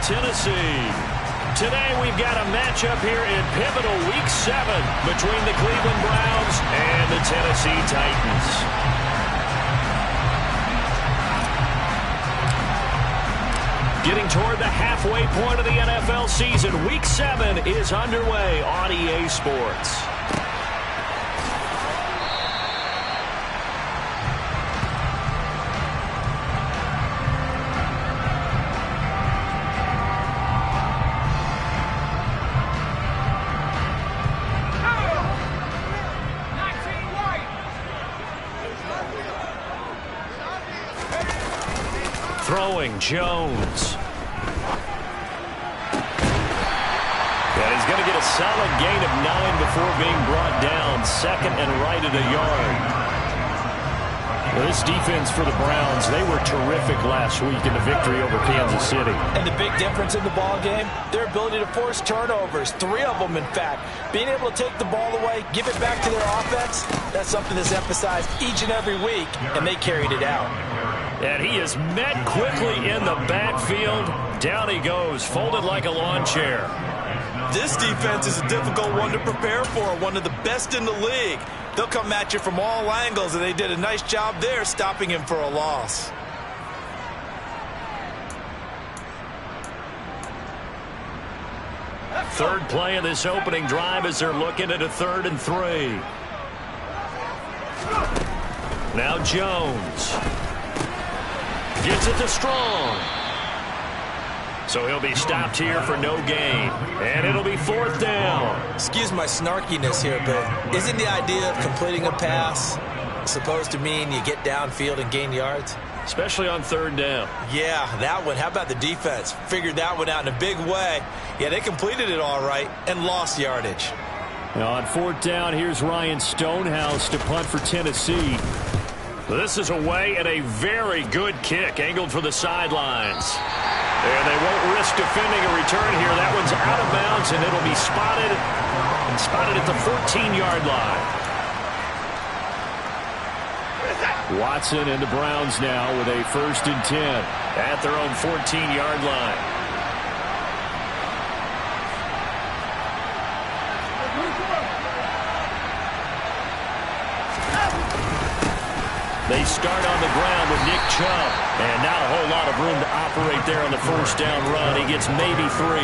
Tennessee. Today we've got a matchup here in pivotal Week 7 between the Cleveland Browns and the Tennessee Titans. Getting toward the halfway point of the NFL season, Week 7 is underway on EA Sports. Throwing Jones. And he's going to get a solid gain of 9 before being brought down. Second and right at a yard. Well, this defense for the Browns, they were terrific last week in the victory over Kansas City. And the big difference in the ball game, their ability to force turnovers, 3 of them in fact. Being able to take the ball away, give it back to their offense, that's something that's emphasized each and every week, and they carried it out. And he is met quickly in the backfield. Down he goes, folded like a lawn chair. This defense is a difficult one to prepare for, one of the best in the league. They'll come at you from all angles, and they did a nice job there stopping him for a loss. Third play of this opening drive as they're looking at a 3rd and 3. Now Jones. Gets it to Strong. So he'll be stopped here for no gain. And it'll be 4th down. Excuse my snarkiness here, but isn't the idea of completing a pass supposed to mean you get downfield and gain yards? Especially on 3rd down. Yeah, that one. How about the defense? Figured that one out in a big way. Yeah, they completed it all right and lost yardage. Now on 4th down, here's Ryan Stonehouse to punt for Tennessee. This is away and a very good kick, angled for the sidelines. And they won't risk defending a return here. That one's out of bounds, and it'll be spotted at the 14-yard line. Watson and the Browns now with a 1st and 10 at their own 14-yard line. They start on the ground with Nick Chubb. And not a whole lot of room to operate there on the 1st down run. He gets maybe 3.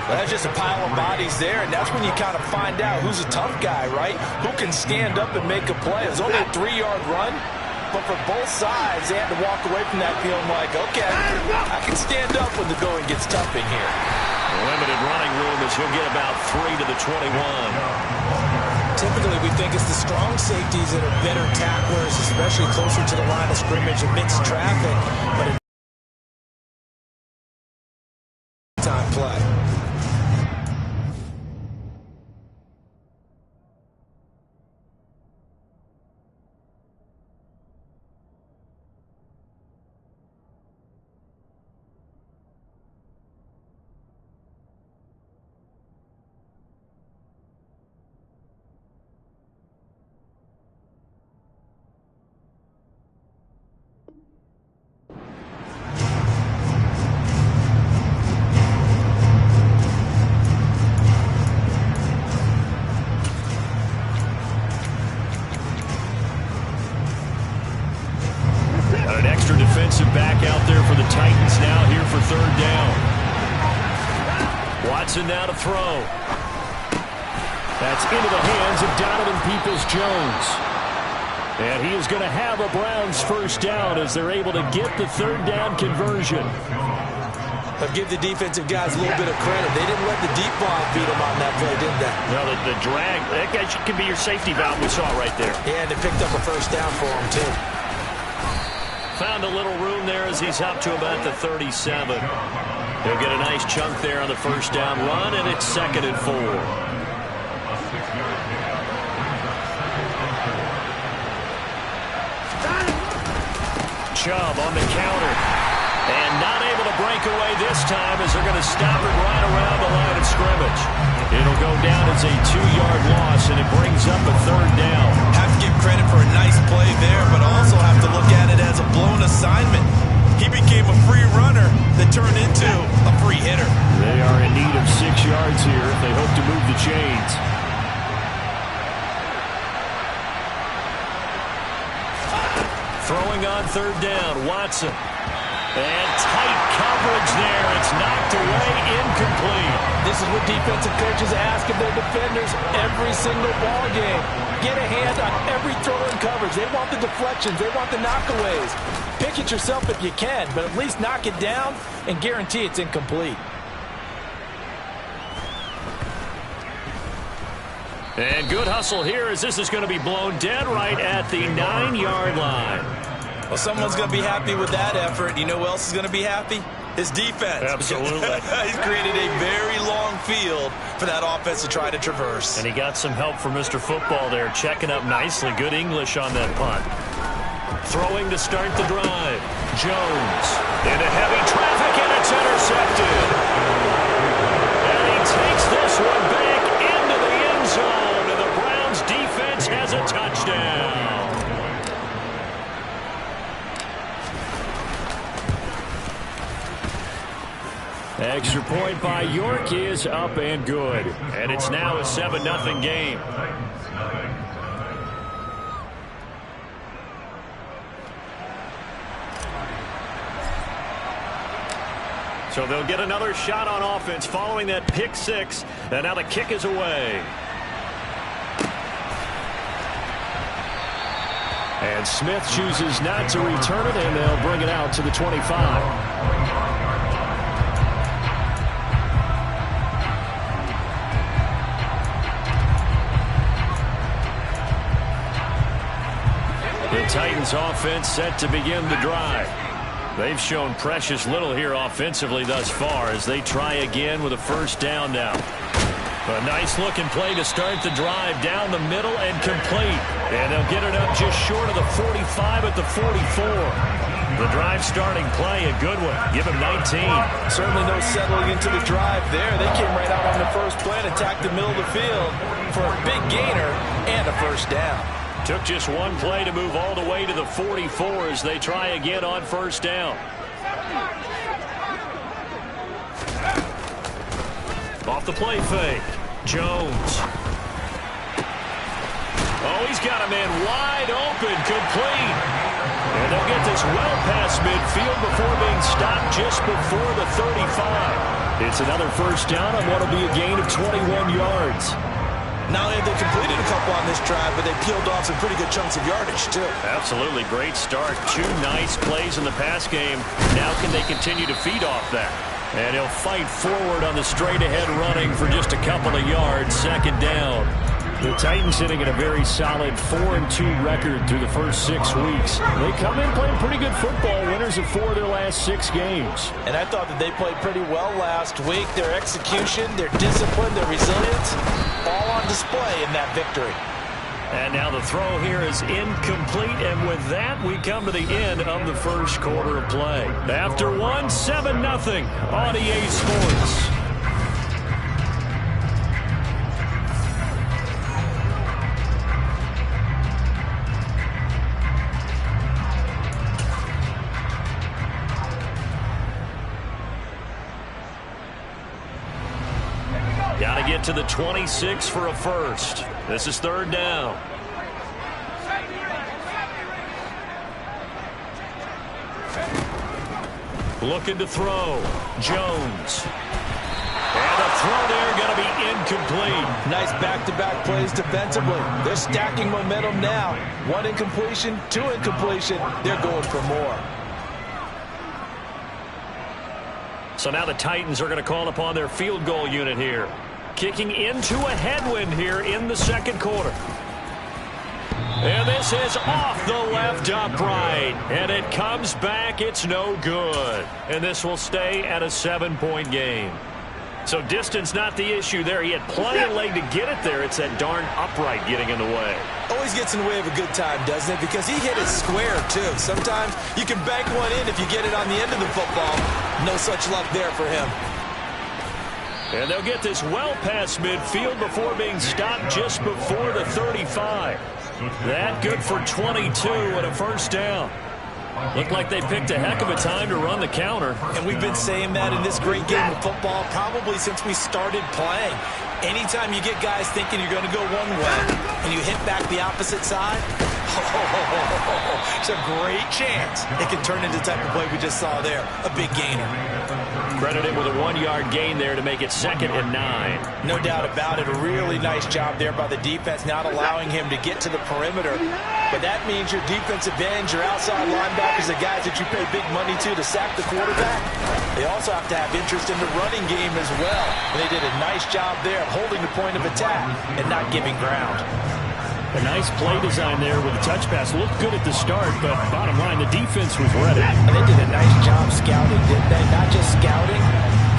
Well, that's just a pile of bodies there, and that's when you kind of find out who's a tough guy, right? Who can stand up and make a play. It was only a 3-yard run, but for both sides, they had to walk away from that feeling like, okay, I can stand up when the going gets tough in here. Limited running room as he'll get about 3 to the 21. Typically, we think it's the strong safeties that are better tacklers, especially closer to the line of scrimmage amidst traffic. But it's time play. Defensive back out there for the Titans now here for 3rd down. Watson now to throw. That's into the hands of Donovan Peoples-Jones. And he is going to have a Browns 1st down as they're able to get the 3rd down conversion. But give the defensive guys a little bit of credit. They didn't let the deep ball beat them on that play, did they? No, the drag, that guy could be your safety valve we saw right there. Yeah, and they picked up a 1st down for him, too. Found a little room there as he's up to about the 37. He'll get a nice chunk there on the 1st down run, and it's 2nd and 4. Chubb on the counter. And not able to break away this time as they're going to stop it right around the line of scrimmage. It'll go down as a 2-yard loss, and it brings up a 3rd down. Have to give credit for a nice play there, but also have to look at it as a blown assignment. He became a free runner that turned into throwing on third down. Watson. And tight coverage there. It's knocked away, incomplete. This is what defensive coaches ask of their defenders every single ball game. Get a hand on every throw in coverage. They want the deflections. They want the knockaways. Pick it yourself if you can, but at least knock it down and guarantee it's incomplete. And good hustle here as this is going to be blown dead right at the 9-yard line. Well, someone's going to be happy with that effort. You know who else is going to be happy? His defense. Absolutely. He's created a very long field for that offense to try to traverse. And he got some help from Mr. Football there, checking up nicely. Good English on that punt. Throwing to start the drive. Jones into heavy traffic, and it's intercepted. And he takes this one back into the end zone, and the Browns defense has a touchdown. Extra point by York is up and good. And it's now a 7-0 game. So they'll get another shot on offense following that pick six. And now the kick is away. And Smith chooses not to return it, and they'll bring it out to the 25. The Titans offense set to begin the drive. They've shown precious little here offensively thus far as they try again with a first down now. A nice looking play to start the drive down the middle and complete. And they'll get it up just short of the 45 at the 44. The drive starting play, a good one. Give him 19. Certainly no settling into the drive there. They came right out on the first play and attacked the middle of the field for a big gainer and a first down. Took just one play to move all the way to the 44 as they try again on first down. Off the play fake. Jones. Oh, he's got a man wide open, complete. And they'll get this well past midfield before being stopped just before the 35. It's another first down on what will be a gain of 21 yards. Not only have they completed a couple on this drive, but they peeled off some pretty good chunks of yardage, too. Absolutely. Great start. Two nice plays in the pass game. Now can they continue to feed off that? And he'll fight forward on the straight-ahead running for just a couple of yards. Second down. The Titans sitting at a very solid 4-2 record through the first 6 weeks. They come in playing pretty good football, winners of 4 of their last 6 games. And I thought that they played pretty well last week. Their execution, their discipline, their resilience, all on display in that victory. And now the throw here is incomplete, and with that, we come to the end of the first quarter of play. After one, 7-0 on EA Sports. Got to get to the 26 for a first. This is third down. Looking to throw. Jones. And the throw there going to be incomplete. Nice back-to-back plays defensively. They're stacking momentum now. 1 incompletion, 2 incompletion. They're going for more. So now the Titans are going to call upon their field goal unit here. Kicking into a headwind here in the second quarter. And this is off the left upright. And it comes back. It's no good. And this will stay at a 7-point game. So distance not the issue there. He had plenty of leg to get it there. It's that darn upright getting in the way. Always gets in the way of a good time, doesn't it? Because he hit it square, too. Sometimes you can bank one in if you get it on the end of the football. No such luck there for him. And they'll get this well past midfield before being stopped just before the 35. That good for 22 and a first down. Looked like they picked a heck of a time to run the counter. And we've been saying that in this great game of football probably since we started playing. Anytime you get guys thinking you're going to go one way and you hit back the opposite side, it's a great chance it can turn into the type of play we just saw there, a big gainer. Credited with a 1-yard gain there to make it 2nd and 9. No doubt about it. A really nice job there by the defense, not allowing him to get to the perimeter. But that means your defensive ends, your outside linebackers, the guys that you pay big money to sack the quarterback, they also have to have interest in the running game as well. And they did a nice job there of holding the point of attack and not giving ground. A nice play design there with the touch pass. Looked good at the start, but bottom line, the defense was ready. And they did a nice job scouting, didn't they? Not just scouting,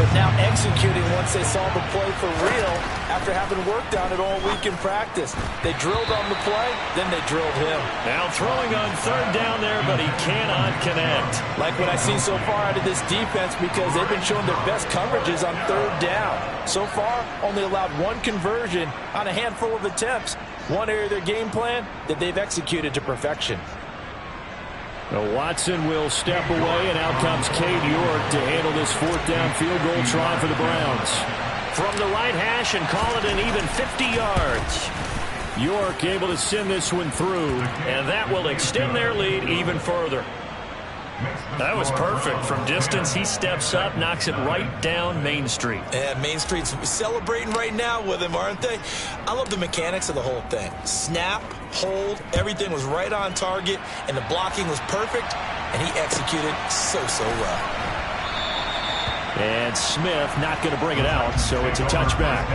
but now executing once they saw the play for real after having worked on it all week in practice. They drilled on the play, then they drilled him. Now throwing on 3rd down there, but he cannot connect. Like what I've seen so far out of this defense, because they've been showing their best coverages on 3rd down. So far, only allowed 1 conversion on a handful of attempts. One area of their game plan that they've executed to perfection. Now Watson will step away, and out comes Cade York to handle this 4th down field goal try for the Browns. From the right hash and call it an even 50 yards. York able to send this one through, and that will extend their lead even further. That was perfect. From distance, he steps up, knocks it right down Main Street. Yeah, Main Street's celebrating right now with him, aren't they? I love the mechanics of the whole thing. Snap, hold, everything was right on target, and the blocking was perfect, and he executed so well. And Smith not going to bring it out, so it's a touchback.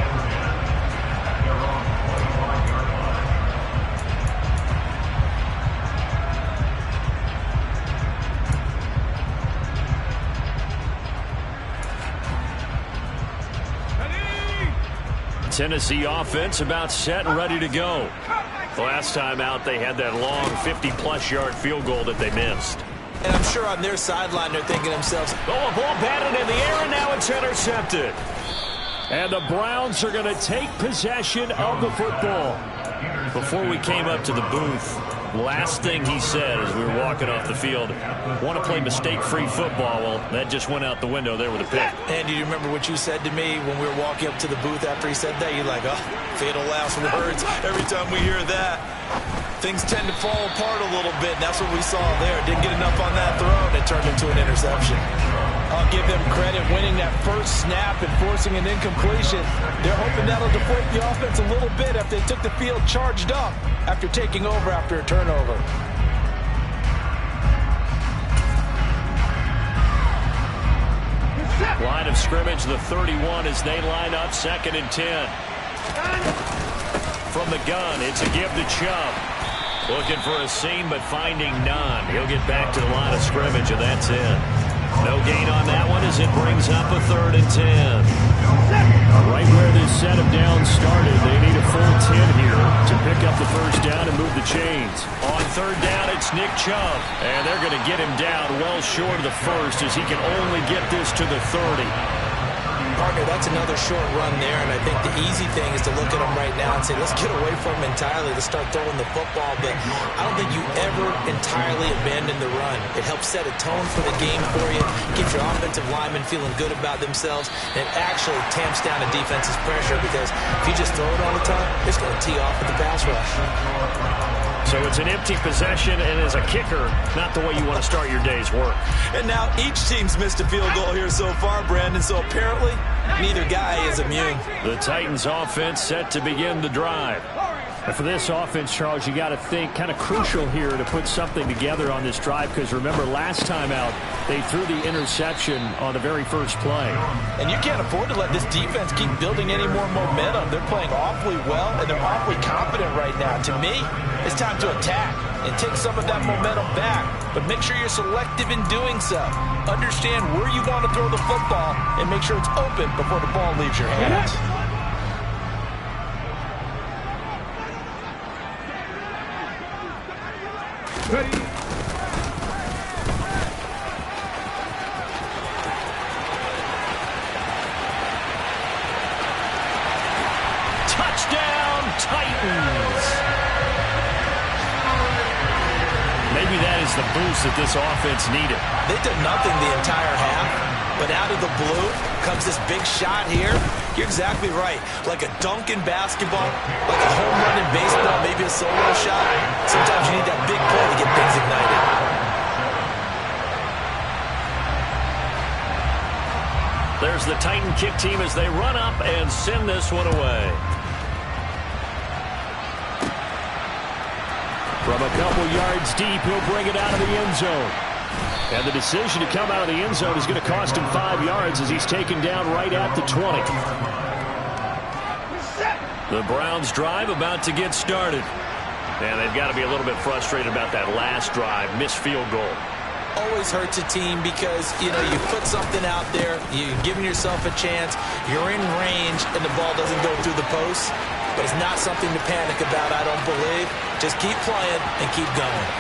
Tennessee offense about set and ready to go. The last time out, they had that long 50-plus yard field goal that they missed. And I'm sure on their sideline they're thinking to themselves, oh, a ball batted in the air, and now it's intercepted. And the Browns are going to take possession of the football. Before we came up to the booth, last thing he said as we were walking off the field, want to play mistake-free football. Well, that just went out the window there with a pick. And do you remember what you said to me when we were walking up to the booth after he said that? You're like, oh, fatal last words. Every time we hear that, things tend to fall apart a little bit, and that's what we saw there. Didn't get enough on that throw, and it turned into an interception. I'll give them credit winning that first snap and forcing an incompletion. They're hoping that'll deflate the offense a little bit after they took the field charged up after taking over after a turnover. Line of scrimmage, the 31 as they line up 2nd and 10. From the gun, it's a give to Chubb. Looking for a seam, but finding none. He'll get back to the line of scrimmage, and that's it. No gain on that one as it brings up a 3rd and 10. Right where this set of downs started, they need a full 10 here to pick up the 1st down and move the chains. On 3rd down, it's Nick Chubb, and they're going to get him down well short of the 1st as he can only get this to the 30. Partner, that's another short run there, and I think the easy thing is to look at him right now and say, let's get away from him entirely. Let's start throwing the football, but I don't think you ever entirely abandon the run. It helps set a tone for the game for you, keeps your offensive linemen feeling good about themselves, and it actually tamps down a defense's pressure because if you just throw it all the time, it's going to tee off with the pass rush. So it's an empty possession, and as a kicker, not the way you want to start your day's work. And now each team's missed a field goal here so far, Brandon, so apparently neither guy is immune. The Titans offense set to begin the drive. And for this offense, Charles, you got to think kind of crucial here to put something together on this drive because remember last time out they threw the interception on the very first play. And you can't afford to let this defense keep building any more momentum. They're playing awfully well and they're awfully confident right now. To me, it's time to attack and take some of that momentum back. But make sure you're selective in doing so. Understand where you want to throw the football and make sure it's open before the ball leaves your hands. Ready. Touchdown, Titans. Maybe that is the boost that this offense needed. They did nothing the entire half. But out of the blue comes this big shot here. You're exactly right. Like a dunk in basketball, like a home run in baseball, maybe a solo shot. Sometimes you need that big play to get things ignited. There's the Titan kick team as they run up and send this one away. From a couple yards deep, he'll bring it out of the end zone. And the decision to come out of the end zone is going to cost him 5 yards as he's taken down right at the 20. The Browns drive about to get started. And they've got to be a little bit frustrated about that last drive, missed field goal. Always hurts a team because, you put something out there, you're giving yourself a chance, you're in range, and the ball doesn't go through the post. But it's not something to panic about, I don't believe. Just keep playing and keep going.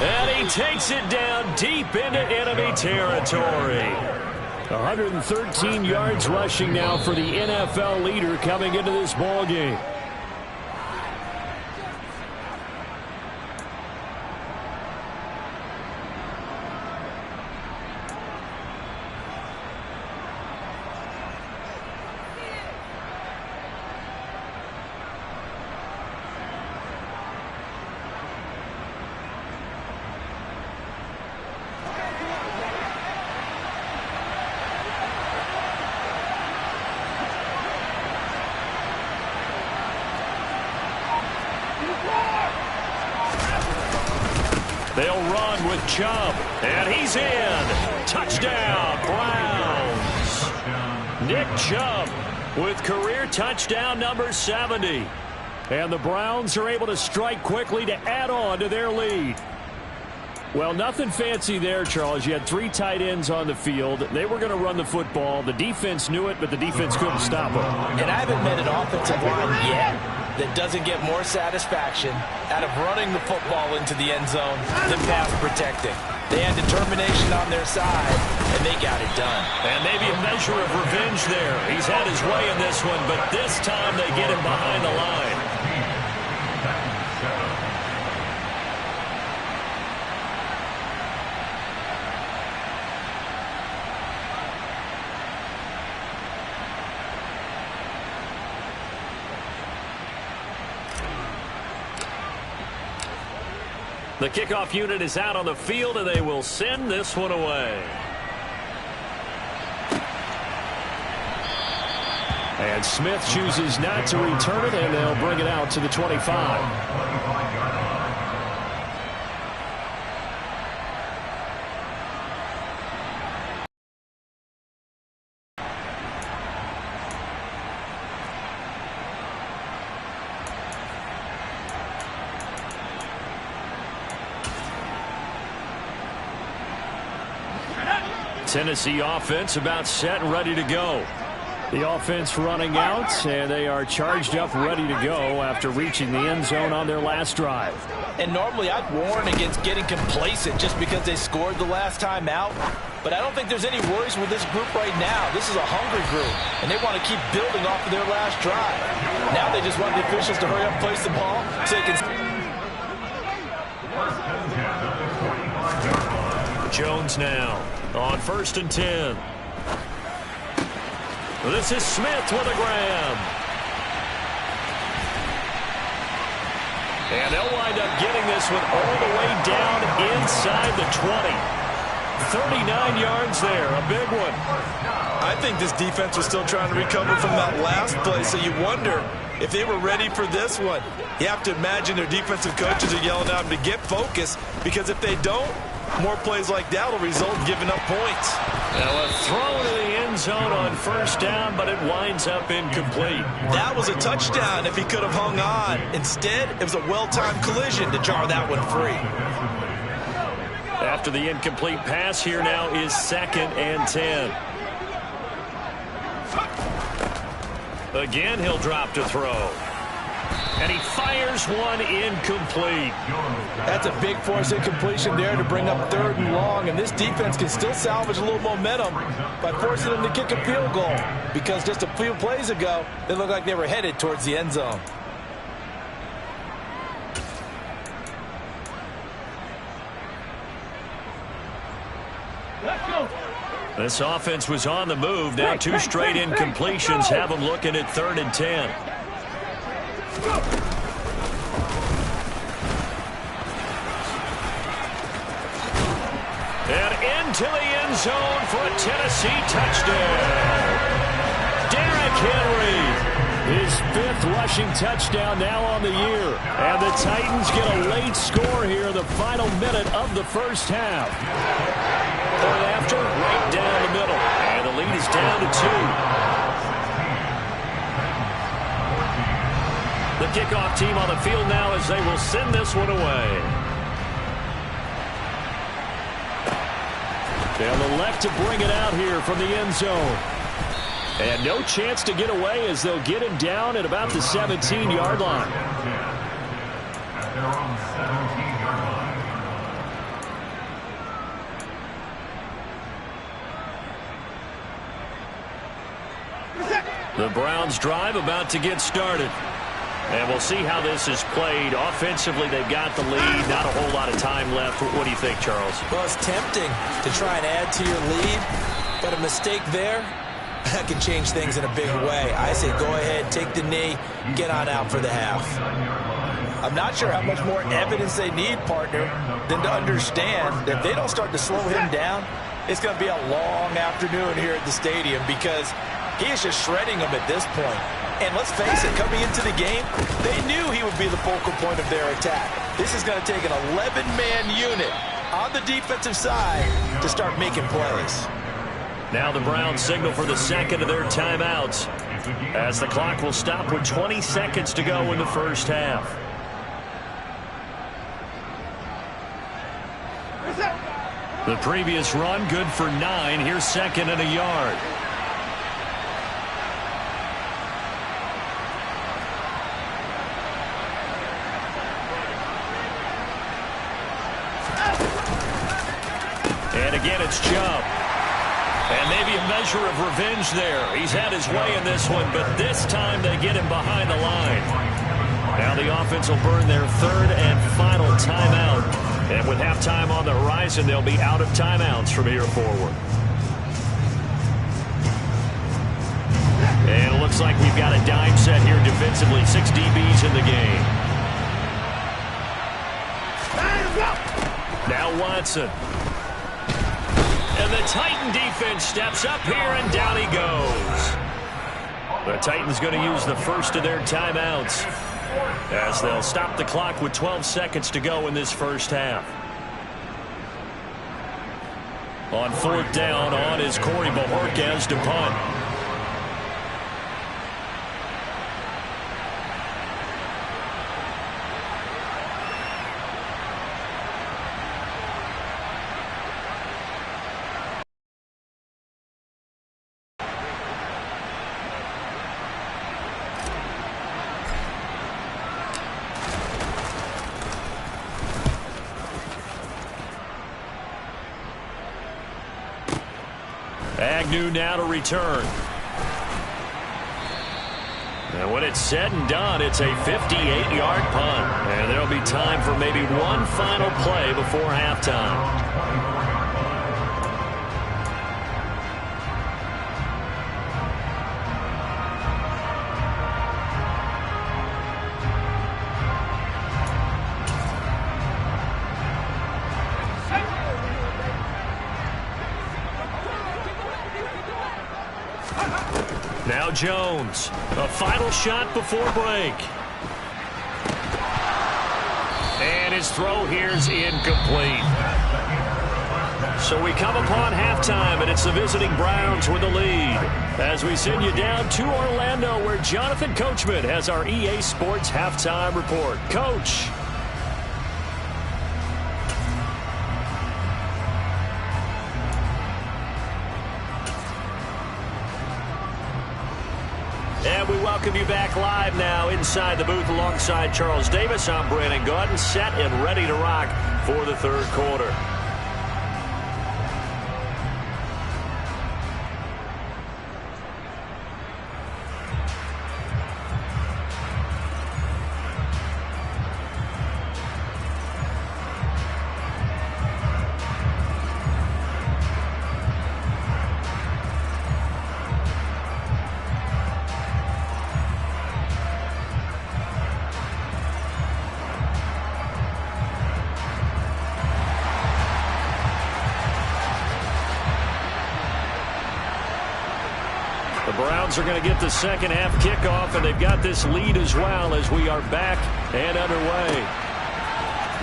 And he takes it down deep into enemy territory. 113 yards rushing now for the NFL leader coming into this ball game. They'll run with Chubb, and he's in. Touchdown, Browns. Nick Chubb with career touchdown number 70. And the Browns are able to strike quickly to add on to their lead. Well, nothing fancy there, Charles. You had 3 tight ends on the field. They were going to run the football. The defense knew it, but the defense couldn't stop them. And I haven't met an offensive line yet that doesn't get more satisfaction out of running the football into the end zone than pass protecting. They had determination on their side, and they got it done. And maybe a measure of revenge there. He's had his way in this one, but this time they get him behind the line. The kickoff unit is out on the field, and they will send this one away. And Smith chooses not to return it, and they'll bring it out to the 25. Tennessee offense about set and ready to go. The offense running out, and they are charged up ready to go after reaching the end zone on their last drive. And normally I'd warn against getting complacent just because they scored the last time out. But I don't think there's any worries with this group right now. This is a hungry group, and they want to keep building off of their last drive. Now they just want the officials to hurry up and place the ball so they can... Jones now on 1st and 10. This is Smith with a grab. And they'll wind up getting this one all the way down inside the 20. 39 yards there, a big one. I think this defense was still trying to recover from that last play, so you wonder if they were ready for this one. You have to imagine their defensive coaches are yelling at them to get focused, because if they don't, more plays like that will result in giving up points. Now a throw to the end zone on 1st down, but it winds up incomplete. That was a touchdown if he could have hung on. Instead, it was a well-timed collision to jar that one free. After the incomplete pass, here now is 2nd and 10. Again, he'll drop to throw. And he fires one incomplete. That's a big force incompletion there to bring up 3rd and long. And this defense can still salvage a little momentum by forcing them to kick a field goal. Because just a few plays ago, they looked like they were headed towards the end zone. Let's go. This offense was on the move. Now 2 straight incompletions have them looking at 3rd and 10. And into the end zone for a Tennessee touchdown. Derrick Henry. His 5th rushing touchdown now on the year. And the Titans get a late score here in the final minute of the first half. 3rd after, right down the middle. And the lead is down to 2. The kickoff team on the field now as they will send this one away. Down the left to bring it out here from the end zone. And no chance to get away as they'll get him down at about the 17-yard line. The Browns drive about to get started. And we'll see how this is played. Offensively, they've got the lead. Not a whole lot of time left. What do you think, Charles? Well, it's tempting to try and add to your lead, but a mistake there, that can change things in a big way. I say go ahead, take the knee, get on out for the half. I'm not sure how much more evidence they need, partner, than to understand that if they don't start to slow him down, it's going to be a long afternoon here at the stadium because he is just shredding them at this point. And let's face it, coming into the game, they knew he would be the focal point of their attack. This is going to take an 11-man unit on the defensive side to start making plays. Now the Browns signal for the second of their timeouts as the clock will stop with 20 seconds to go in the first half. The previous run good for 9. Here's 2nd and a yard. And again, it's Chubb. And maybe a measure of revenge there. He's had his way in this one, but this time they get him behind the line. Now the offense will burn their 3rd and final timeout. And with halftime on the horizon, they'll be out of timeouts from here forward. And it looks like we've got a dime set here defensively. 6 DBs in the game. Now Watson. And the Titan defense steps up here, and down he goes. The Titans going to use the first of their timeouts as they'll stop the clock with 12 seconds to go in this first half. On 4th down, on is Corey Bajorquez to punt. Agnew now to return. And when it's said and done, it's a 58-yard punt. And there'll be time for maybe one final play before halftime. Now Jones, a final shot before break. And his throw here's incomplete. So we come upon halftime, and it's the visiting Browns with the lead. As we send you down to Orlando, where Jonathan Coachman has our EA Sports halftime report. Coach. And we welcome you back live now inside the booth alongside Charles Davis. I'm Brandon Gaudin, set and ready to rock for the third quarter. The Browns are going to get the second half kickoff, and they've got this lead as well as we are back and underway.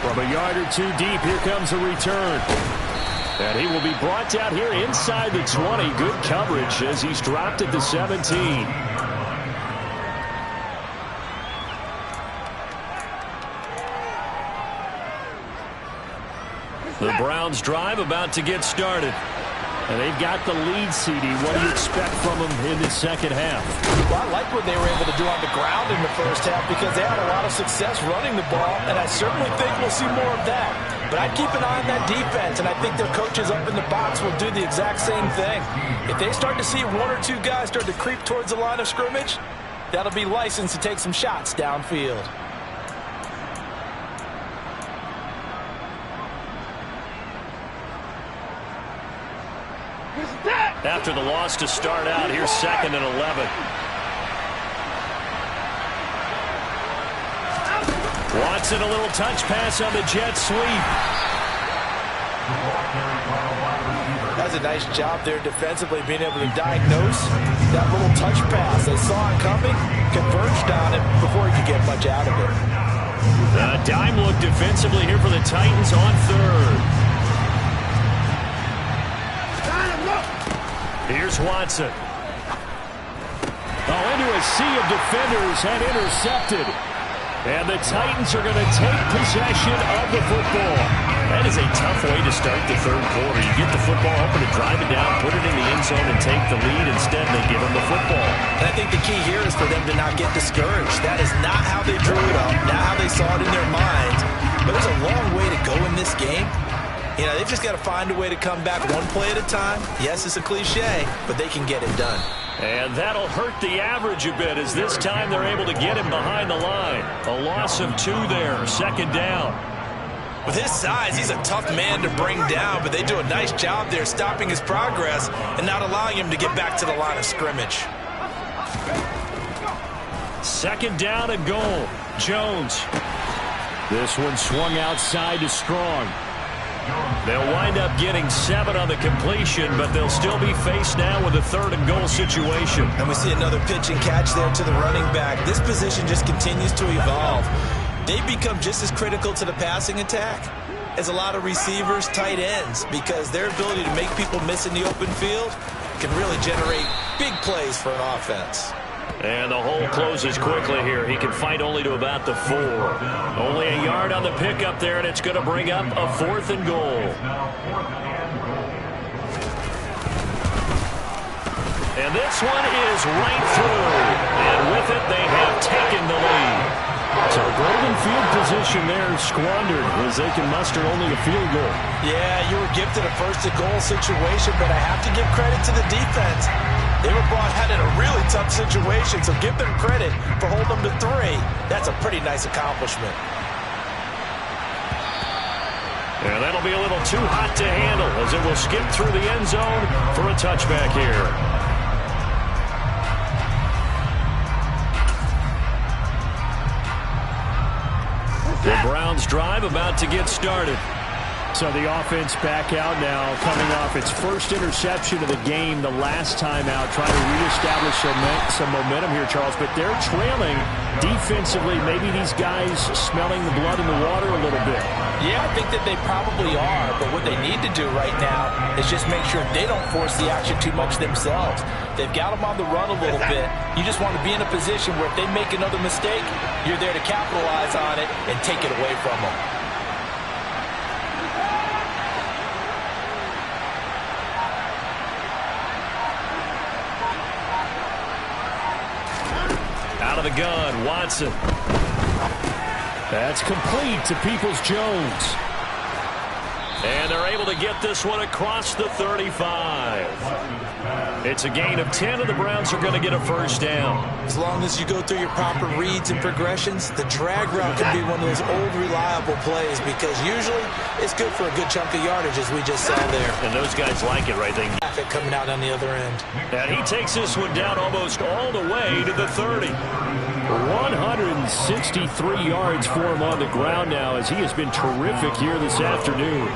From a yard or two deep, here comes a return. And he will be brought down here inside the 20. Good coverage as he's dropped at the 17. The Browns drive about to get started. And they've got the lead, CD. What do you expect from them in the second half? Well, I like what they were able to do on the ground in the first half because they had a lot of success running the ball, and I certainly think we'll see more of that. But I'd keep an eye on that defense, and I think their coaches up in the box will do the exact same thing. If they start to see one or two guys start to creep towards the line of scrimmage, that'll be licensed to take some shots downfield. After the loss to start out, here's 2nd and 11. Watson, a little touch pass on the jet sweep. That's a nice job there defensively, being able to diagnose that little touch pass. They saw it coming, converged on it before he could get much out of it. A dime look defensively here for the Titans on 3rd. Here's Watson. Oh, into a sea of defenders and intercepted. And the Titans are going to take possession of the football. That is a tough way to start the third quarter. You get the football, hoping to drive it down, put it in the end zone, and take the lead. Instead, they give them the football. And I think the key here is for them to not get discouraged. That is not how they drew it up, not how they saw it in their minds. But there's a long way to go in this game. You know, they've just got to find a way to come back one play at a time. Yes, it's a cliche, but they can get it done. And that'll hurt the average a bit as this time they're able to get him behind the line. A loss of 2 there, 2nd down. With his size, he's a tough man to bring down, but they do a nice job there stopping his progress and not allowing him to get back to the line of scrimmage. 2nd down and goal. Jones. This one swung outside to Strong. They'll wind up getting 7 on the completion, but they'll still be faced now with a 3rd and goal situation. And we see another pitch and catch there to the running back. This position just continues to evolve. They become just as critical to the passing attack as a lot of receivers, tight ends, because their ability to make people miss in the open field can really generate big plays for an offense. And the hole closes quickly here. He can fight only to about the 4. Only a yard on the pickup there, and it's going to bring up a 4th and goal. And this one is right through. And with it, they have taken the lead. So golden field position there squandered as they can muster only a field goal. Yeah, you were gifted a 1st and goal situation, but I have to give credit to the defense. They were brought out in a really tough situation, so give them credit for holding them to 3. That's a pretty nice accomplishment. And that'll be a little too hot to handle as it will skip through the end zone for a touchback here. The Browns drive about to get started. So the offense back out now, coming off its first interception of the game the last time out, trying to reestablish some momentum here, Charles. But they're trailing defensively. Maybe these guys smelling the blood in the water a little bit. Yeah, I think that they probably are. But what they need to do right now is just make sure they don't force the action too much themselves. They've got them on the run a little bit. You just want to be in a position where if they make another mistake, you're there to capitalize on it and take it away from them. Out of the gun, Watson. That's complete to Peoples-Jones. And they're able to get this one across the 35. It's a gain of 10, and the Browns are going to get a 1st down. As long as you go through your proper reads and progressions, the drag route can be one of those old reliable plays because usually it's good for a good chunk of yardage, as we just saw there. And those guys like it, right? Traffic coming out on the other end. And he takes this one down almost all the way to the 30. 163 yards for him on the ground now as he has been terrific here this afternoon.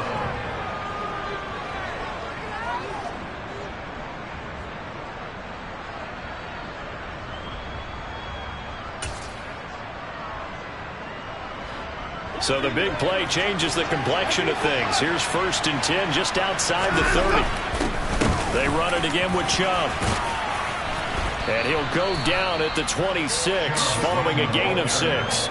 So the big play changes the complexion of things. Here's 1st and 10 just outside the 30. They run it again with Chubb. And he'll go down at the 26 following a gain of 6.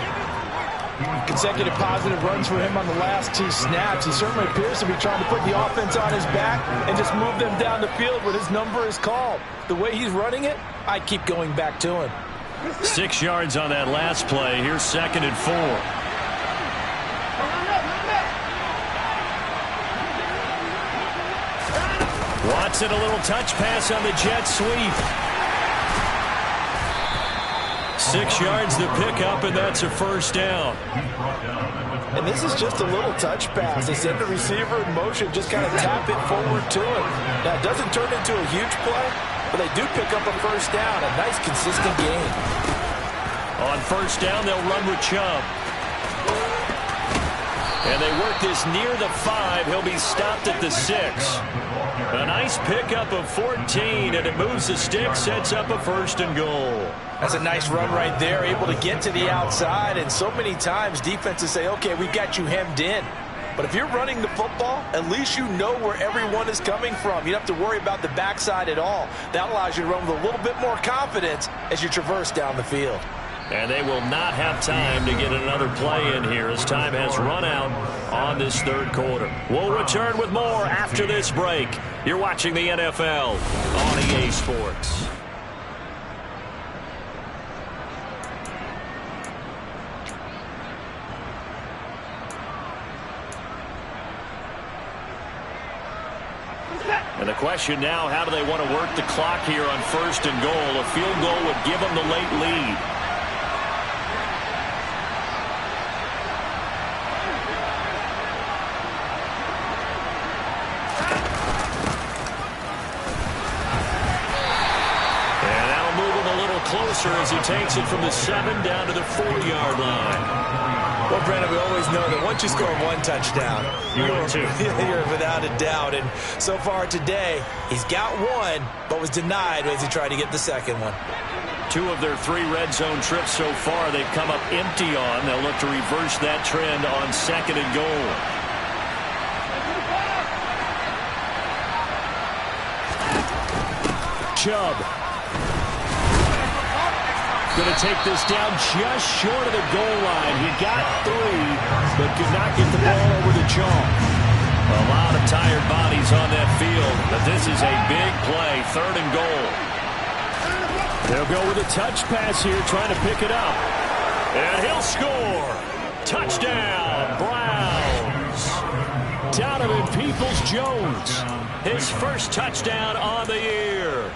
Consecutive positive runs for him on the last 2 snaps. He certainly appears to be trying to put the offense on his back and just move them down the field when his number is called. The way he's running it, I keep going back to him. 6 yards on that last play. Here's 2nd and 4. Watson, a little touch pass on the jet sweep. 6 yards the pickup, and that's a 1st down. And this is just a little touch pass. They send the receiver in motion, just kind of tap it forward to him. Now, it doesn't turn into a huge play, but they do pick up a 1st down. A nice, consistent gain. On 1st down, they'll run with Chubb. And they work this near the 5. He'll be stopped at the 6. A nice pickup of 14, and it moves the stick, sets up a 1st and goal. That's a nice run right there, able to get to the outside. And so many times defenses say, okay, we've got you hemmed in. But if you're running the football, at least you know where everyone is coming from. You don't have to worry about the backside at all. That allows you to run with a little bit more confidence as you traverse down the field. And they will not have time to get another play in here as time has run out on this 3rd quarter. We'll return with more after this break. You're watching the NFL on EA Sports. And the question now, how do they want to work the clock here on 1st and goal? A field goal would give them the late lead. Closer as he takes it from the 7 down to the 4-yard line. Well, Brandon, we always know that once you score 1 touchdown, you're without a doubt. And so far today, he's got 1, but was denied as he tried to get the 2nd one. 2 of their 3 red zone trips so far they've come up empty on. They'll look to reverse that trend on 2nd and goal. Chubb. Going to take this down just short of the goal line. He got 3, but could not get the ball over the chalk. A lot of tired bodies on that field, but this is a big play, 3rd and goal. They'll go with a touch pass here, trying to pick it up. And he'll score. Touchdown, Browns. Donovan Peoples-Jones, his 1st touchdown on the year.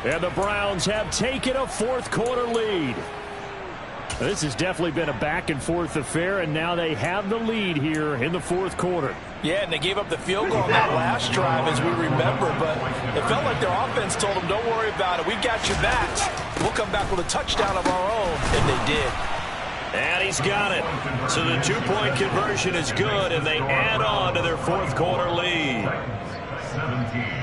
And the Browns have taken a 4th quarter lead. This has definitely been a back-and-forth affair, and now they have the lead here in the 4th quarter. Yeah, and they gave up the field goal on that last drive, as we remember, but it felt like their offense told them, don't worry about it. We got you matched. We'll come back with a touchdown of our own, and they did. And he's got it. So the 2-point conversion is good, and they add on to their 4th quarter lead. 17.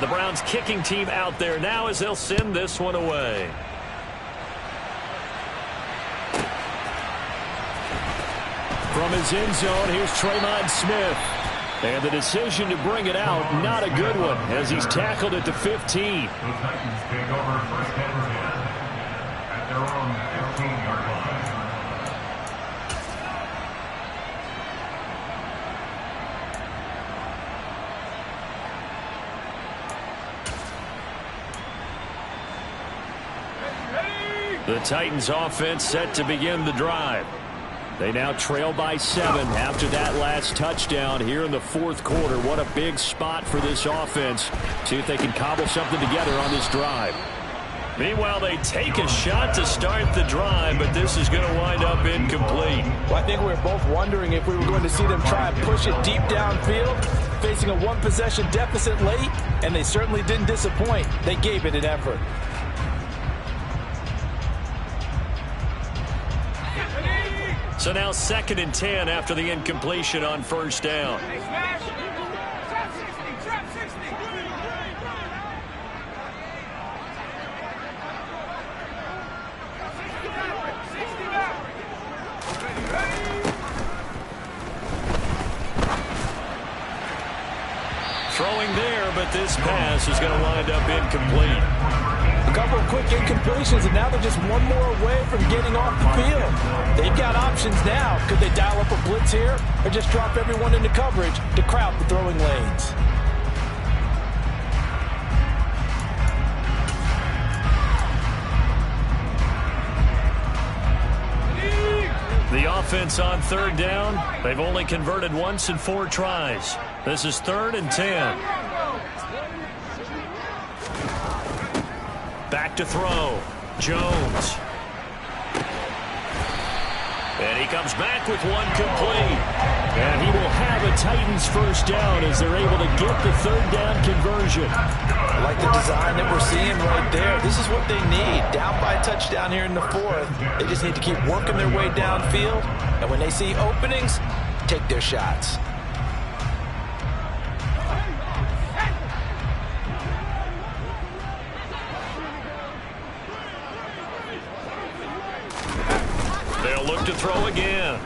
The Browns kicking team out there now as they'll send this one away. From his end zone, here's Tremont Smith. And the decision to bring it out, not a good one, as he's tackled at the 15. The Titans take over 1st and 10 at their own 15-yard line. The Titans offense set to begin the drive. They now trail by 7 after that last touchdown here in the 4th quarter. What a big spot for this offense. See if they can cobble something together on this drive. Meanwhile, they take a shot to start the drive, but this is going to wind up incomplete. Well, I think we were both wondering if we were going to see them try and push it deep downfield, facing a 1-possession deficit late, and they certainly didn't disappoint. They gave it an effort. So now 2nd and 10 after the incompletion on first down. Throwing there, but this pass is going to wind up incomplete. A couple of quick incompletions, and now they're just one more away from getting off the field. They've got options now. Could they dial up a blitz here or just drop everyone into coverage to crowd the throwing lanes? The offense on 3rd down. They've only converted once in 4 tries. This is 3rd and 10. Back to throw. Jones. And he comes back with one complete. And he will have a Titans first down as they're able to get the 3rd down conversion. I like the design that we're seeing right there. This is what they need. Down by a touchdown here in the 4th. They just need to keep working their way downfield. And when they see openings, take their shots. They'll look to throw again.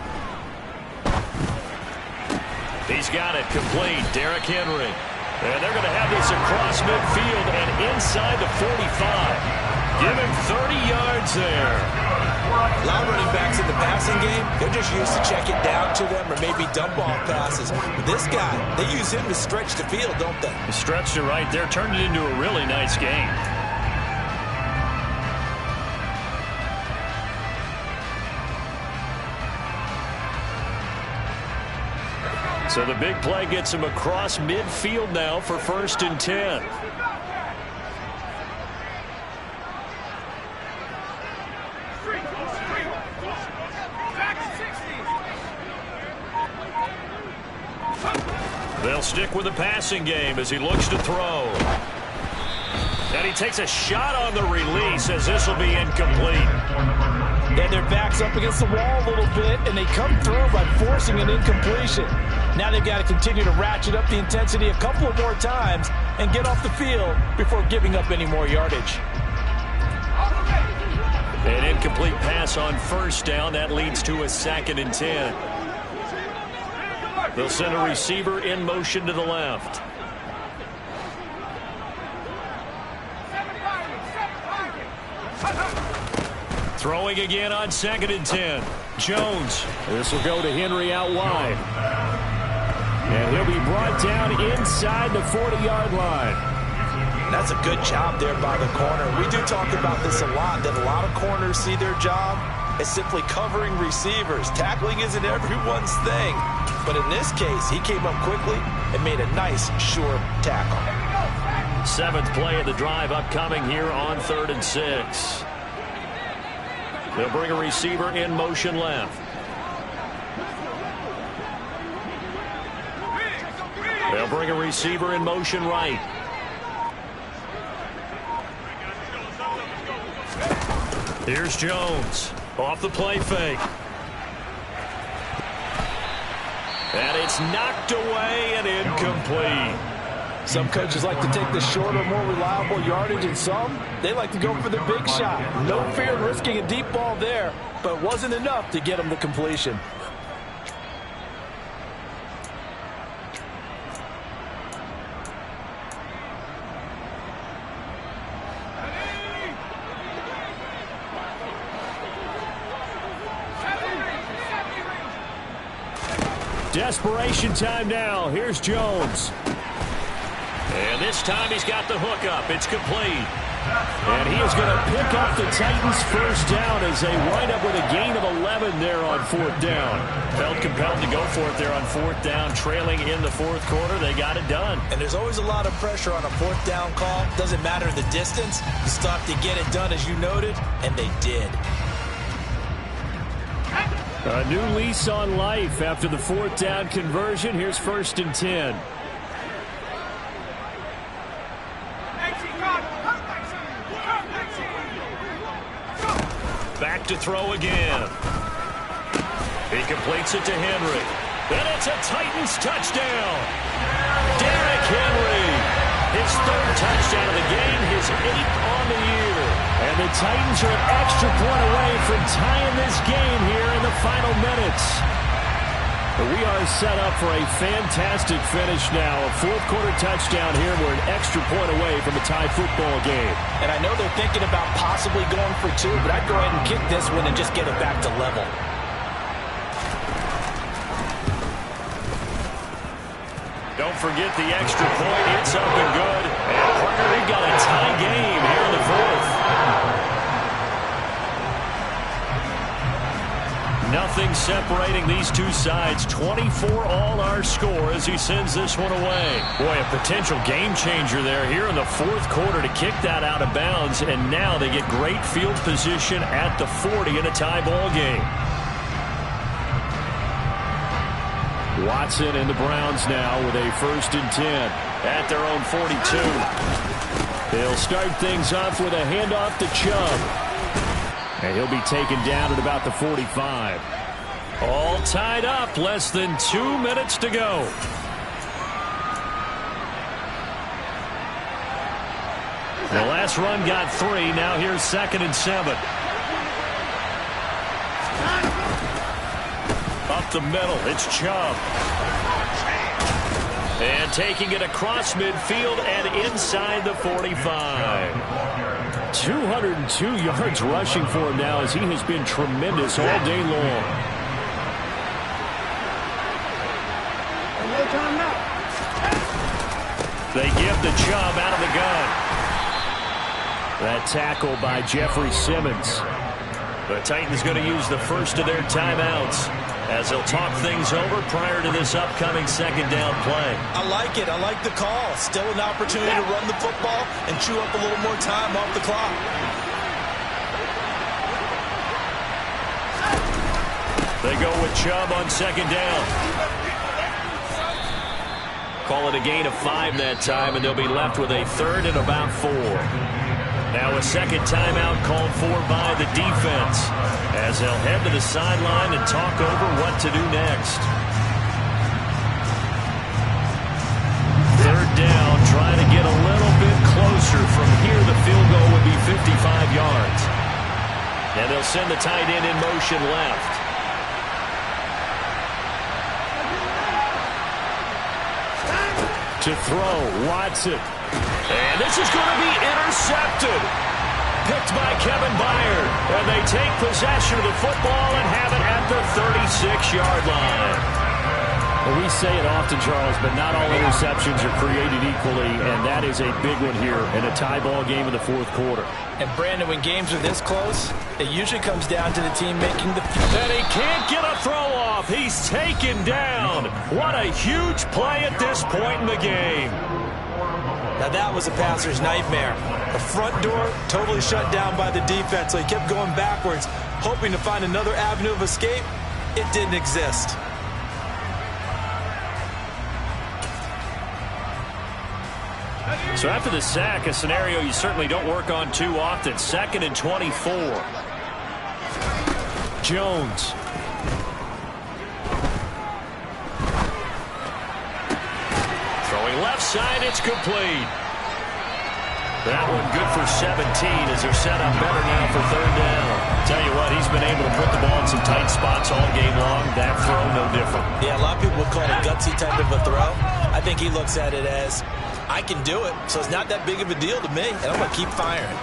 He's got it complete. Derrick Henry. And they're going to have this across midfield and inside the 45. Give him 30 yards there. A lot of running backs in the passing game, they're just used to check it down to them or maybe dump off passes. But this guy, they use him to stretch the field, don't they? Stretched it right there. Turned it into a really nice game. So the big play gets him across midfield now for 1st and 10. They'll stick with the passing game as he looks to throw. And he takes a shot on the release as this will be incomplete. And their back's up against the wall a little bit, and they come through by forcing an incompletion. Now they've got to continue to ratchet up the intensity a couple of more times and get off the field before giving up any more yardage. An incomplete pass on 1st down. That leads to a 2nd and 10. They'll send a receiver in motion to the left. Throwing again on 2nd and 10. Jones. This will go to Henry out wide. And he'll be brought down inside the 40-yard line. That's a good job there by the corner. We do talk about this a lot, that a lot of corners see their job as simply covering receivers. Tackling isn't everyone's thing. But in this case, he came up quickly and made a nice, sure tackle. 7th play of the drive upcoming here on 3rd and 6. They'll bring a receiver in motion left. They'll bring a receiver in motion right. Here's Jones. Off the play fake. And it's knocked away and incomplete. Some coaches like to take the shorter, more reliable yardage, and some, they like to go for the big shot. No fear in risking a deep ball there, but it wasn't enough to get them the completion. Desperation time now. Here's Jones. And this time he's got the hook up. It's complete. And he is going to pick up the Titans first down as they wind up with a gain of 11 there on 4th down. Felt compelled to go for it there on 4th down, trailing in the 4th quarter. They got it done. And there's always a lot of pressure on a 4th down call. Doesn't matter the distance. You still have to get it done, as you noted, and they did. A new lease on life after the 4th down conversion. Here's 1st and 10. Back to throw again. He completes it to Henry. And it's a Titans touchdown. Derrick Henry. His third touchdown of the game, his 8th on the year. And the Titans are an extra point away from tying this game here in the final minutes. We are set up for a fantastic finish now. A fourth-quarter touchdown here. We're an extra point away from a tied football game. And I know they're thinking about possibly going for 2, but I'd go ahead and kick this one and just get it back to level. Don't forget the extra point. It's up and good. And partner, we've got a tie game here in the fourth. Nothing separating these two sides. 24 all our score as he sends this one away. Boy, a potential game changer there here in the fourth quarter to kick that out of bounds. And now they get great field position at the 40 in a tie ball game. Watson and the Browns now with a 1st and 10 at their own 42. They'll start things off with a handoff to Chubb. And he'll be taken down at about the 45. All tied up, less than 2 minutes to go. The last run got 3. Now here's 2nd and 7. Up the middle, it's Chubb. And taking it across midfield and inside the 45. 202 yards rushing for him now as he has been tremendous all day long. They give the Chubb out of the gun. That tackle by Jeffrey Simmons. The Titans going to use the first of their timeouts as they'll talk things over prior to this upcoming 2nd down play. I like it. I like the call. Still an opportunity to run the football and chew up a little more time off the clock. They go with Chubb on 2nd down. Call it a gain of 5 that time, and they'll be left with a 3rd and about 4. Now a 2nd timeout called for by the defense as they'll head to the sideline and talk over what to do next. 3rd down, trying to get a little bit closer. From here, the field goal would be 55 yards. And they'll send the tight end in motion left. To throw, Watson. And this is going to be intercepted. Picked by Kevin Byard. And they take possession of the football and have it at the 36-yard line. Well, we say it often, Charles, but not all interceptions are created equally, and that is a big one here in a tie ball game in the fourth quarter. And, Brandon, when games are this close, it usually comes down to the team making the... And he can't get a throw off. He's taken down. What a huge play at this point in the game. Now that was a passer's nightmare. The front door totally shut down by the defense, so he kept going backwards, hoping to find another avenue of escape. It didn't exist. So after the sack, a scenario you certainly don't work on too often. 2nd and 24. Jones. Throwing left side, it's complete. That one good for 17 as they're set up better now for 3rd down. Tell you what, he's been able to put the ball in some tight spots all game long. That throw, no different. Yeah, a lot of people would call it a gutsy type of a throw. I think he looks at it as, I can do it, so it's not that big of a deal to me, and I'm going to keep firing.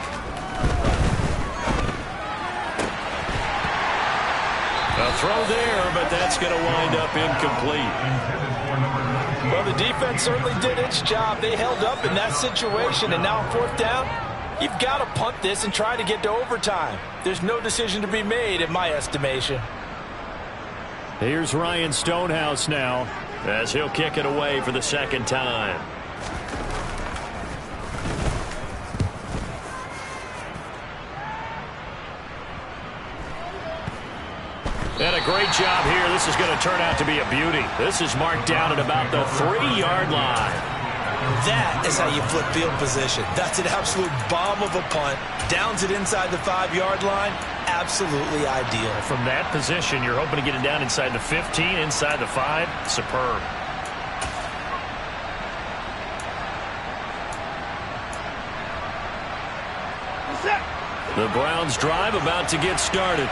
A throw there, but that's going to wind up incomplete. Well, the defense certainly did its job. They held up in that situation, and now on 4th down, you've got to punt this and try to get to overtime. There's no decision to be made, in my estimation. Here's Ryan Stonehouse now as he'll kick it away for the 2nd time. And a great job here. This is going to turn out to be a beauty. This is marked down at about the 3-yard line. That is how you flip field position. That's an absolute bomb of a punt. Downs it inside the 5-yard line. Absolutely ideal. From that position, you're hoping to get it down inside the 15, inside the 5. Superb. The Browns drive about to get started.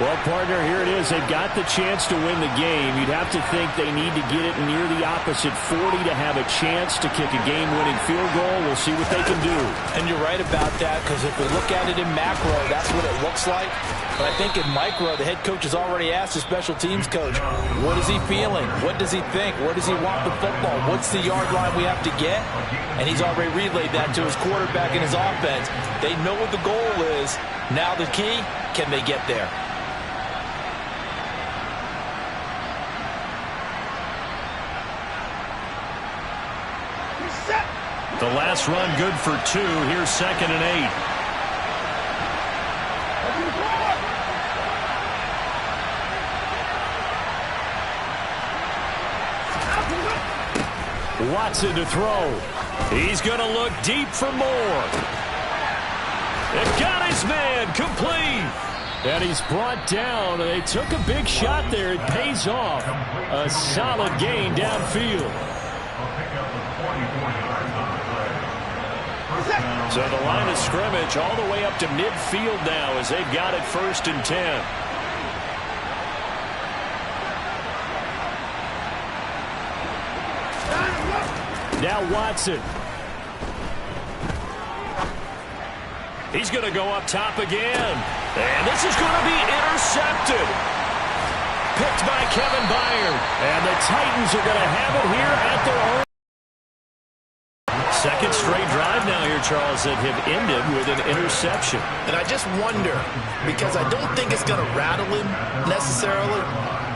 Well, partner, here it is. They've got the chance to win the game. You'd have to think they need to get it near the opposite 40 to have a chance to kick a game-winning field goal. We'll see what they can do. And you're right about that, because if we look at it in macro, that's what it looks like. But I think in micro, the head coach has already asked the special teams coach, what is he feeling? What does he think? Where does he want the football? What's the yard line we have to get? And he's already relayed that to his quarterback and his offense. They know what the goal is. Now the key, can they get there? The last run good for 2. Here's 2nd and 8. Watson to throw. He's going to look deep for more. It got his man complete. And he's brought down. They took a big shot there. It pays off. A solid gain downfield. So the line of scrimmage all the way up to midfield now as they've got it 1st and 10. Now Watson. He's going to go up top again. And this is going to be intercepted. Picked by Kevin Byard. And the Titans are going to have it here at their own. Second straight drive now here, Charles, that have ended with an interception. And I just wonder, because I don't think it's going to rattle him necessarily,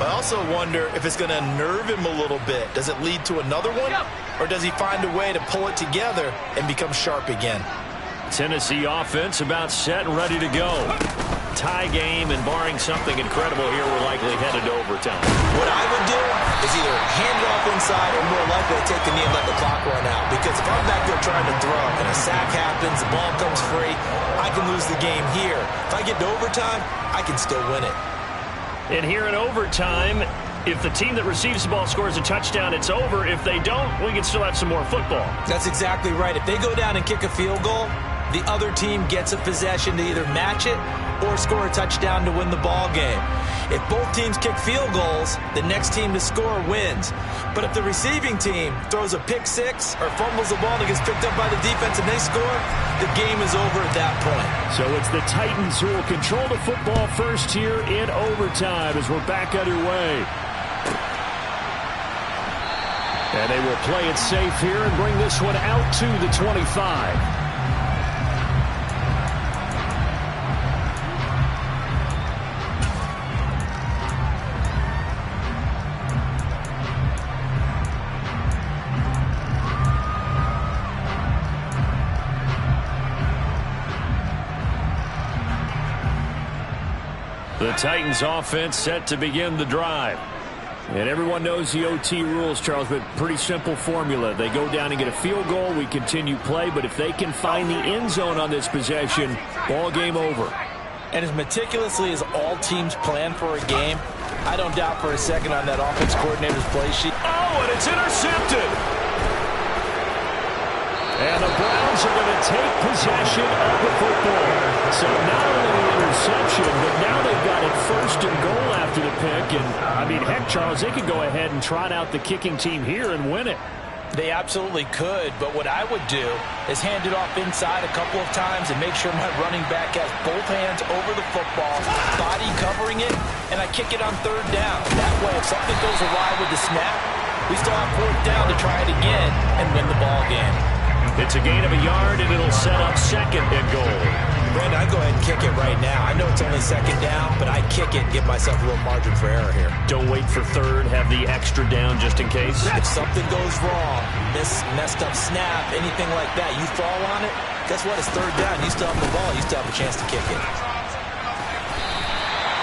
but I also wonder if it's going to nerve him a little bit. Does it lead to another one? Or does he find a way to pull it together and become sharp again? Tennessee offense about set and ready to go. Tie game, and barring something incredible here, we're likely headed to overtime. What I would do is either hand it off inside or more likely take the knee and let the clock run out. Because if I'm back there trying to throw and a sack happens, the ball comes free, I can lose the game here. If I get to overtime, I can still win it. And here in overtime, if the team that receives the ball scores a touchdown, it's over. If they don't, we can still have some more football. That's exactly right. If they go down and kick a field goal, the other team gets a possession to either match it or score a touchdown to win the ball game. If both teams kick field goals, the next team to score wins. But if the receiving team throws a pick six or fumbles the ball that gets picked up by the defense and they score, the game is over at that point. So it's the Titans who will control the football first here in overtime as we're back underway. And they will play it safe here and bring this one out to the 25. The Titans offense set to begin the drive. And everyone knows the OT rules, Charles, but pretty simple formula. They go down and get a field goal, we continue play, but if they can find the end zone on this possession, ball game over. And as meticulously as all teams plan for a game, I don't doubt for a second on that offense coordinator's play sheet. Oh, and it's intercepted. And the Browns are going to take possession of the football. So not only the interception, but now they've got it 1st and goal after the pick. And, I mean, heck, Charles, they could go ahead and trot out the kicking team here and win it. They absolutely could, but what I would do is hand it off inside a couple of times and make sure my running back has both hands over the football, body covering it, and I kick it on 3rd down. That way, if something goes awry with the snap, we still have 4th down to try it again and win the ball game. It's a gain of a yard, and it'll set up 2nd and goal. Brandon, I go ahead and kick it right now. I know it's only 2nd down, but I kick it and give myself a little margin for error here. Don't wait for 3rd. Have the extra down just in case. If something goes wrong, messed up snap, anything like that, you fall on it, guess what? It's 3rd down. You still have the ball. You still have a chance to kick it.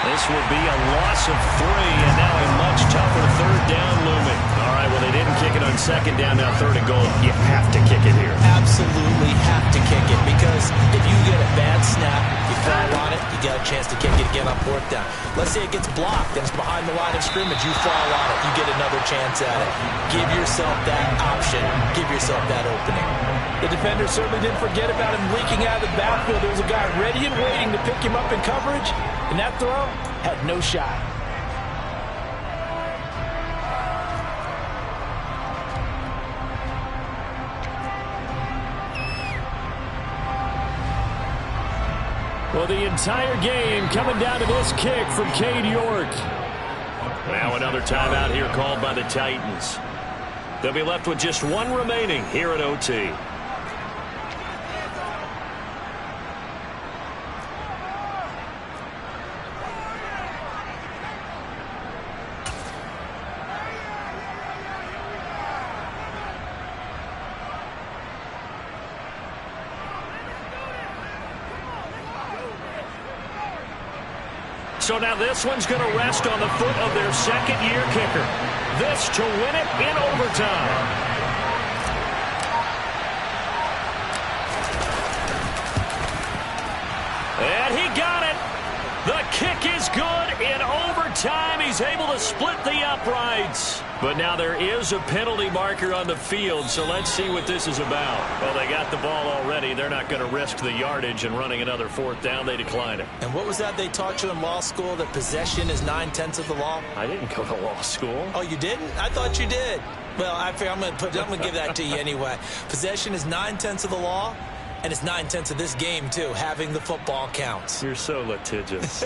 This will be a loss of 3, and now a much tougher third down looming. All right, well, they didn't kick it on second down, now third and goal. You have to kick it here. Absolutely have to kick it, because if you get a bad snap, you fall on it, you get a chance to kick it again on fourth down. Let's say it gets blocked and it's behind the line of scrimmage, you fall on it, you get another chance at it. Give yourself that option. Give yourself that opening. The defender certainly didn't forget about him leaking out of the backfield. There was a guy ready and waiting to pick him up in coverage, and that throw had no shot. Well, the entire game coming down to this kick from Cade York. Now another timeout here called by the Titans. They'll be left with just one remaining here at OT. So now this one's going to rest on the foot of their second-year kicker. This to win it in overtime. And he got it. The kick is good in overtime. He's able to split the uprights. But now there is a penalty marker on the field, so let's see what this is about. Well, they got the ball already. They're not going to risk the yardage and running another fourth down. They decline it. And what was that they taught you in law school, that possession is 9/10 of the law? I didn't go to law school. Oh, you didn't? I thought you did. Well, I'm going to give that to you anyway. Possession is 9/10 of the law, and it's 9/10 of this game, too. Having the football counts. You're so litigious.